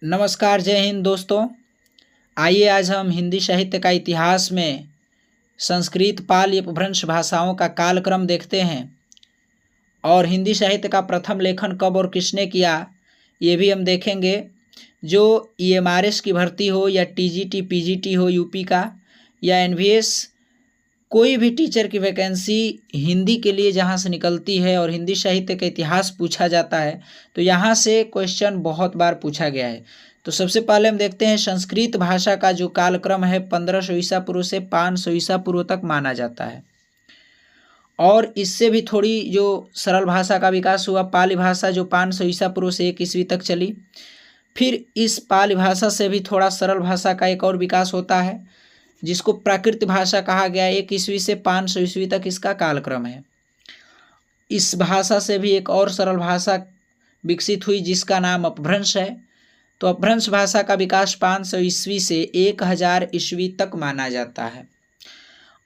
नमस्कार, जय हिंद दोस्तों। आइए आज हम हिंदी साहित्य का इतिहास में संस्कृत, पाली, अपभ्रंश भाषाओं का कालक्रम देखते हैं और हिंदी साहित्य का प्रथम लेखन कब और किसने किया ये भी हम देखेंगे। जो ईएमआरएस की भर्ती हो या टीजीटी, पीजीटी हो यूपी का, या एनवीएस, कोई भी टीचर की वैकेंसी हिंदी के लिए जहाँ से निकलती है और हिंदी साहित्य का इतिहास पूछा जाता है तो यहाँ से क्वेश्चन बहुत बार पूछा गया है। तो सबसे पहले हम देखते हैं संस्कृत भाषा का जो कालक्रम है 1500 ईसा पूर्व से 500 ईसा पूर्व तक माना जाता है। और इससे भी थोड़ी जो सरल भाषा का विकास हुआ पाली भाषा, जो 500 ईसा पूर्व से 1 ईस्वी तक चली। फिर इस पाली भाषा से भी थोड़ा सरल भाषा का एक और विकास होता है जिसको प्राकृत भाषा कहा गया। 1 ईस्वी से 500 ईस्वी तक इसका कालक्रम है। इस भाषा से भी एक और सरल भाषा विकसित हुई जिसका नाम अपभ्रंश है। तो अपभ्रंश भाषा का विकास 500 ईस्वी से 1000 ईस्वी तक माना जाता है।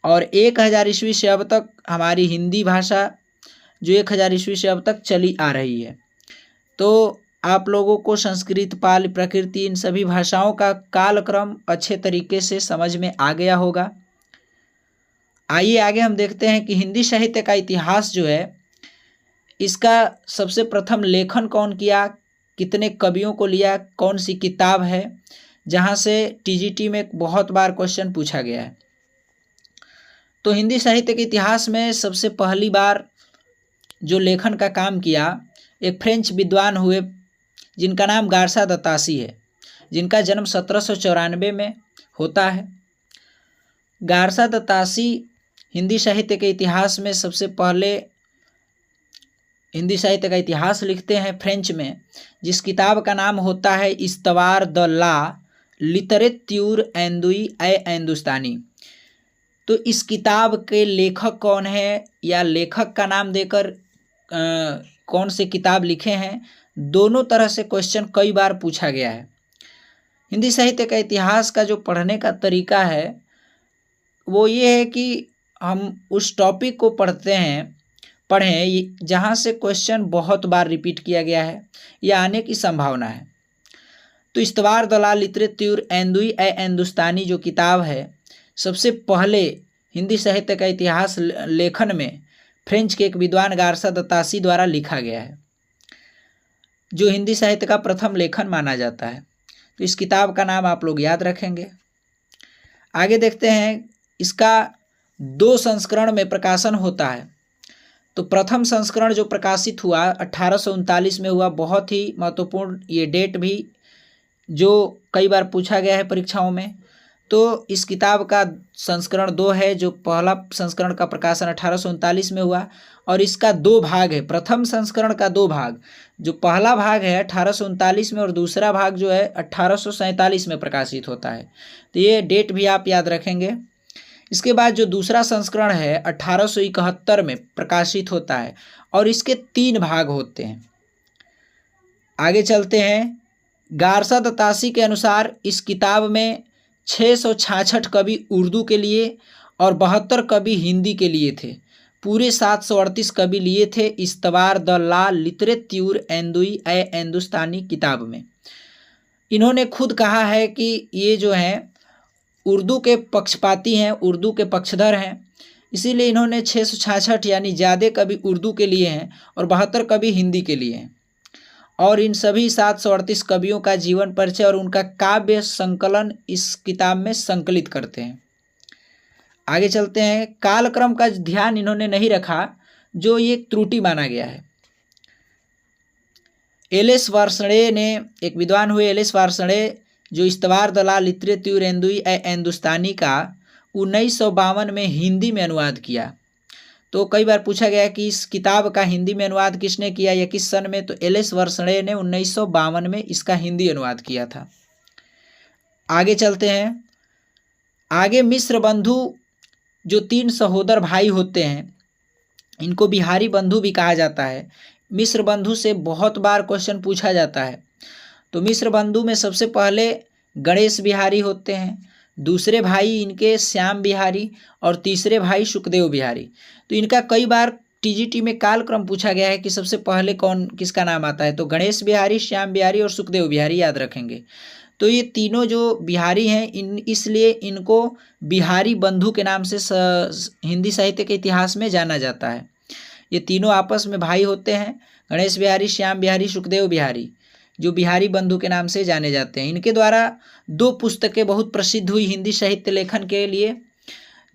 और 1000 ईस्वी से अब तक हमारी हिंदी भाषा जो 1000 ईस्वी से अब तक चली आ रही है। तो आप लोगों को संस्कृत, पाली, प्रकृति, इन सभी भाषाओं का कालक्रम अच्छे तरीके से समझ में आ गया होगा। आइए आगे हम देखते हैं कि हिंदी साहित्य का इतिहास जो है इसका सबसे प्रथम लेखन कौन किया, कितने कवियों को लिया, कौन सी किताब है, जहाँ से टीजीटी में बहुत बार क्वेश्चन पूछा गया है। तो हिंदी साहित्य के इतिहास में सबसे पहली बार जो लेखन का काम किया एक फ्रेंच विद्वान हुए जिनका नाम गारसा द तासी है, जिनका जन्म 1794 में होता है। गारसा द तासी हिंदी साहित्य के इतिहास में सबसे पहले हिंदी साहित्य का इतिहास लिखते हैं फ्रेंच में, जिस किताब का नाम होता है इस्तवार द ला लिटरेत्यूर एंदुई ए एंदुस्तानी। तो इस किताब के लेखक कौन है या लेखक का नाम देकर कौन से किताब लिखे हैं, दोनों तरह से क्वेश्चन कई बार पूछा गया है। हिंदी साहित्य का इतिहास का जो पढ़ने का तरीका है वो ये है कि हम उस टॉपिक को पढ़ें जहाँ से क्वेश्चन बहुत बार रिपीट किया गया है या आने की संभावना है। तो इस्तवार द ला लिटरेत्यूर एंदुई ए एंदुस्तानी जो किताब है, सबसे पहले हिंदी साहित्य का इतिहास लेखन में फ्रेंच के एक विद्वान गारसा द तासी द्वारा लिखा गया है, जो हिंदी साहित्य का प्रथम लेखन माना जाता है। तो इस किताब का नाम आप लोग याद रखेंगे। आगे देखते हैं, इसका 2 संस्करण में प्रकाशन होता है। तो प्रथम संस्करण जो प्रकाशित हुआ 1839 में हुआ, बहुत ही महत्वपूर्ण ये डेट भी जो कई बार पूछा गया है परीक्षाओं में। तो इस किताब का संस्करण 2 है, जो पहला संस्करण का प्रकाशन 1839 में हुआ और इसका 2 भाग है। प्रथम संस्करण का 2 भाग, जो पहला भाग है 1839 में और दूसरा भाग जो है 1847 में प्रकाशित होता है। तो ये डेट भी आप याद रखेंगे। इसके बाद जो दूसरा संस्करण है 1871 में प्रकाशित होता है और इसके 3 भाग होते हैं। आगे चलते हैं। गारसा द तासी के अनुसार इस किताब में 666 कवि उर्दू के लिए और 72 कवि हिंदी के लिए थे। पूरे 738 कवि लिए थे इस्तवार द ला लिटरेत्यूर एंदुई ए एंदुस्तानी किताब में। इन्होंने खुद कहा है कि ये जो हैं उर्दू के पक्षपाती हैं, उर्दू के पक्षधर हैं, इसीलिए इन्होंने 666 यानी ज़्यादा कवि उर्दू के लिए हैं और 72 कवि हिंदी के लिए हैं। और इन सभी 738 कवियों का जीवन परिचय और उनका काव्य संकलन इस किताब में संकलित करते हैं। आगे चलते हैं। कालक्रम का ध्यान इन्होंने नहीं रखा, जो ये त्रुटि माना गया है। एलेस वार्ष्णेय ने, एक विद्वान हुए एलेस वार्ष्णेय, जो इस्तवार द ला लिटरेत्यूर एंदुई ए एंदुस्तानी का 1952 में हिंदी में अनुवाद किया। तो कई बार पूछा गया कि इस किताब का हिंदी में अनुवाद किसने किया या किस सन में, तो एलेस वार्ष्णेय ने 1952 में इसका हिंदी अनुवाद किया था। आगे चलते हैं। आगे मिश्र बंधु जो 3 सहोदर भाई होते हैं, इनको बिहारी बंधु भी कहा जाता है। मिश्र बंधु से बहुत बार क्वेश्चन पूछा जाता है। तो मिश्र बंधु में सबसे पहले गणेश बिहारी होते हैं, दूसरे भाई इनके श्याम बिहारी और तीसरे भाई सुखदेव बिहारी। तो इनका कई बार टीजीटी में कालक्रम पूछा गया है कि सबसे पहले कौन किसका नाम आता है, तो गणेश बिहारी, श्याम बिहारी और सुखदेव बिहारी याद रखेंगे। तो ये तीनों जो बिहारी हैं इसलिए इनको बिहारी बंधु के नाम से हिंदी साहित्य के इतिहास में जाना जाता है। ये तीनों आपस में भाई होते हैं, गणेश बिहारी, श्याम बिहारी, सुखदेव बिहारी, जो बिहारी बंधु के नाम से जाने जाते हैं। इनके द्वारा 2 पुस्तकें बहुत प्रसिद्ध हुई हिंदी साहित्य लेखन के लिए,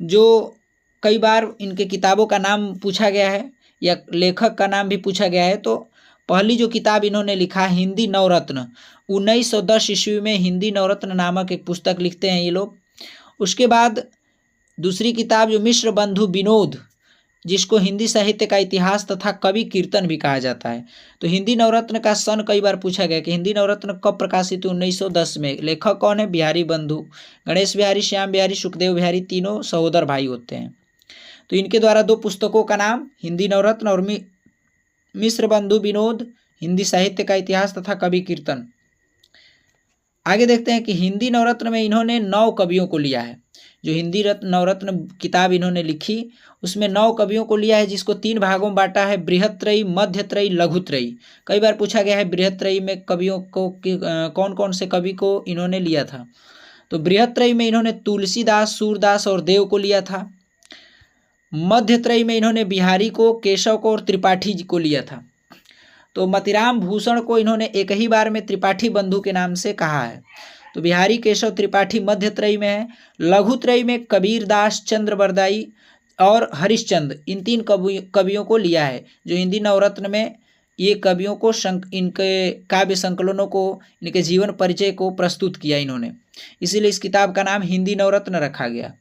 जो कई बार इनके किताबों का नाम पूछा गया है या लेखक का नाम भी पूछा गया है। तो पहली जो किताब इन्होंने लिखा हिंदी नवरत्न, 1910 ईस्वी में हिंदी नवरत्न नामक एक पुस्तक लिखते हैं ये लोग। उसके बाद दूसरी किताब जो मिश्र बंधु विनोद, जिसको हिंदी साहित्य का इतिहास तथा कवि कीर्तन भी कहा जाता है। तो हिंदी नवरत्न का सन कई बार पूछा गया कि हिंदी नवरत्न कब प्रकाशित हुई, 1910 में। लेखक कौन है, बिहारी बंधु, गणेश बिहारी, श्याम बिहारी, सुखदेव बिहारी, तीनों सहोदर भाई होते हैं। तो इनके द्वारा 2 पुस्तकों का नाम हिंदी नवरत्न और मिश्र बंधु विनोद, हिंदी साहित्य का इतिहास तथा कवि कीर्तन। आगे देखते हैं कि हिंदी नवरत्न में इन्होंने 9 कवियों को लिया है। जो हिंदी नवरत्न किताब इन्होंने लिखी उसमें 9 कवियों को लिया है, जिसको 3 भागों में बांटा है, बृहत्त्रयी, मध्यत्रयी, लघुत्रयी। कई बार पूछा गया है बृहत्त्रयी में कवियों को कौन कौन से कवि को इन्होंने लिया था। तो बृहत्त्रयी में इन्होंने तुलसीदास, सूरदास और देव को लिया था। मध्यत्रयी में इन्होंने बिहारी को, केशव को और त्रिपाठी जी को लिया था। तो मतिराम भूषण को इन्होंने एक ही बार में त्रिपाठी बंधु के नाम से कहा है। तो बिहारी, केशव, त्रिपाठी मध्यत्रयी में है। लघुत्रयी में कबीर दास, चंद्र बरदाई और हरिश्चंद्र, इन 3 कवियों को लिया है। जो हिंदी नवरत्न में ये कवियों को इनके काव्य संकलनों को, इनके जीवन परिचय को प्रस्तुत किया इन्होंने, इसीलिए इस किताब का नाम हिंदी नवरत्न रखा गया।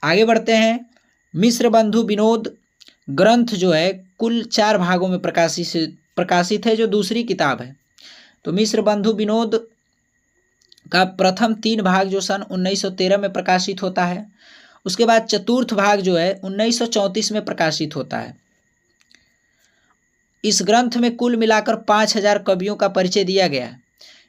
आगे बढ़ते हैं। मिश्र बंधु विनोद ग्रंथ जो है कुल 4 भागों में प्रकाशित है, जो दूसरी किताब है। तो मिश्र बंधु विनोद का प्रथम 3 भाग जो सन 1913 में प्रकाशित होता है। उसके बाद चतुर्थ भाग जो है 1934 में प्रकाशित होता है। इस ग्रंथ में कुल मिलाकर 5000 कवियों का परिचय दिया गया है।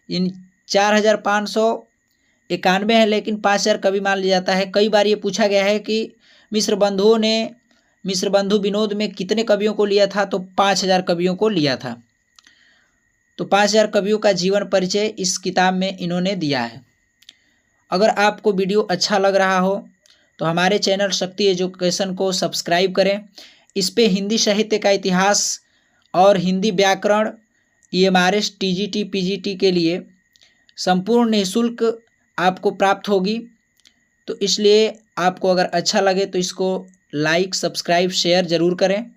इन 4591 है, लेकिन 5000 कवि मान लिया जाता है। कई बार ये पूछा गया है कि मिश्र बंधु विनोद में कितने कवियों को लिया था, तो 5000 कवियों को लिया था। तो 5000 कवियों का जीवन परिचय इस किताब में इन्होंने दिया है। अगर आपको वीडियो अच्छा लग रहा हो तो हमारे चैनल शक्ति एजुकेशन को सब्सक्राइब करें। इस पे हिंदी साहित्य का इतिहास और हिंदी व्याकरण, EMRS, TGT, PGT के लिए संपूर्ण निःशुल्क आपको प्राप्त होगी। तो इसलिए आपको अगर अच्छा लगे तो इसको लाइक, सब्सक्राइब, शेयर ज़रूर करें।